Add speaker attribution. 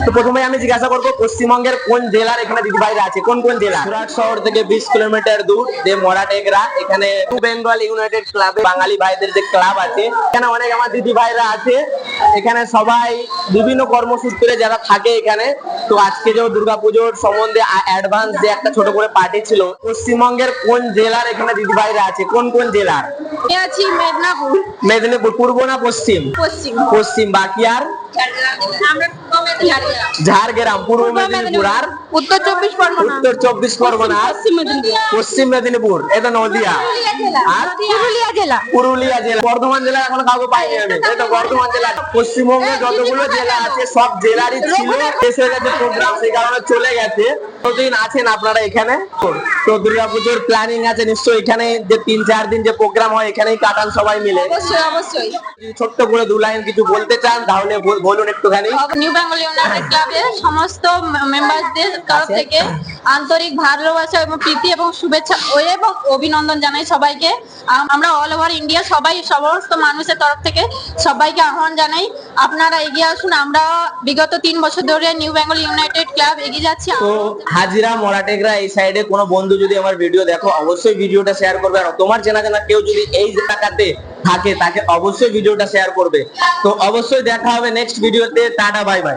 Speaker 1: তো প্রথমে আমি জিজ্ঞাসা করবো পশ্চিমবঙ্গের কোন জেলার এখানে দিদি ভাইরা আছে, কোন কোন জেলা?
Speaker 2: সুরাট শহর থেকে 20 কিলোমিটার দূর যে মরাটেগরা, এখানে বেঙ্গল ইউনাইটেড ক্লাবে বাঙালি ভাইদের যে ক্লাব আছে,
Speaker 1: এখানে অনেক আমার দিদি ভাইরা আছে। এখানে সবাই বিভিন্ন কর্মসূত্রে যারা থাকে এখানে। তো আজকে যে দুর্গাপুজোর সম্বন্ধে অ্যাডভান্স যে একটা ছোট করে পার্টি ছিল, পশ্চিমবঙ্গের কোন জেলার এখানে দিদি ভাইরা আছে, কোন কোন জেলার?
Speaker 3: আছি মেদিনীপুর।
Speaker 1: মেদিনীপুর। পূর্ব না পশ্চিম?
Speaker 3: পশ্চিম।
Speaker 1: পশ্চিম। বাকি আর?
Speaker 3: আমরা
Speaker 1: ঝাড়গ্রাম। পূর্ব মেদিনীপুর। আর
Speaker 3: উত্তর 24 পরগনা।
Speaker 1: উত্তর 24 পরগনা। আর
Speaker 3: পশ্চিম মেদিনীপুর।
Speaker 1: পশ্চিম মেদিনীপুর। এটা নদিয়া। আর
Speaker 3: পুরুলিয়া জেলা।
Speaker 1: পুরুলিয়া জেলা। বর্ধমান জেলা এখনো কাউকে পাইনি আমি। এটা বর্ধমান জেলা। পশ্চিমবঙ্গে যতগুলো জেলা আছে সব জেলারই ছিল, এসে গেছে প্রোগ্রাম, সেই কারণে চলে গেছে। কতদিন আছেন আপনারা এখানে? তো দুর্গাপুজোর প্ল্যানিং আছে নিশ্চয়ই, এখানে যে 3-4 দিন যে প্রোগ্রাম হয় এখানেই কাটান সবাই মিলে?
Speaker 3: অবশ্যই অবশ্যই।
Speaker 1: ছোট্ট করে 2 লাইন কিছু বলতে চান তাহলে বলুন একটুখানি।
Speaker 3: নিউ বেঙ্গল ইউনাইটেড ক্লাবের সমস্ত মেম্বারদের তরফ থেকে আন্তরিক ভালোবাসা এবং প্রীতি এবং শুভেচ্ছা এবং অভিনন্দন জানাই সবাইকে। আমরা অল ওভার ইন্ডিয়া সবাই সমস্ত মানুষের তরফ থেকে সবাইকে আহ্বান জানাই, আপনারা এগিয়ে আসুন। আমরা বিগত 3 বছর ধরে নিউ বেঙ্গল ইউনাইটেড ক্লাব এগিয়ে যাচ্ছি।
Speaker 1: তো হাজিরা মরাটেগরা এই সাইডে কোনো বন্ধু যদি আমার ভিডিও দেখো অবশ্যই ভিডিওটা শেয়ার করবে, আর তোমার চেনা জানা কেউ যদি এই জায়গাতে থাকে তাকে অবশ্যই ভিডিওটা শেয়ার করবে। তো অবশ্যই দেখা হবে নেক্সট ভিডিওতে। Tata, bye bye.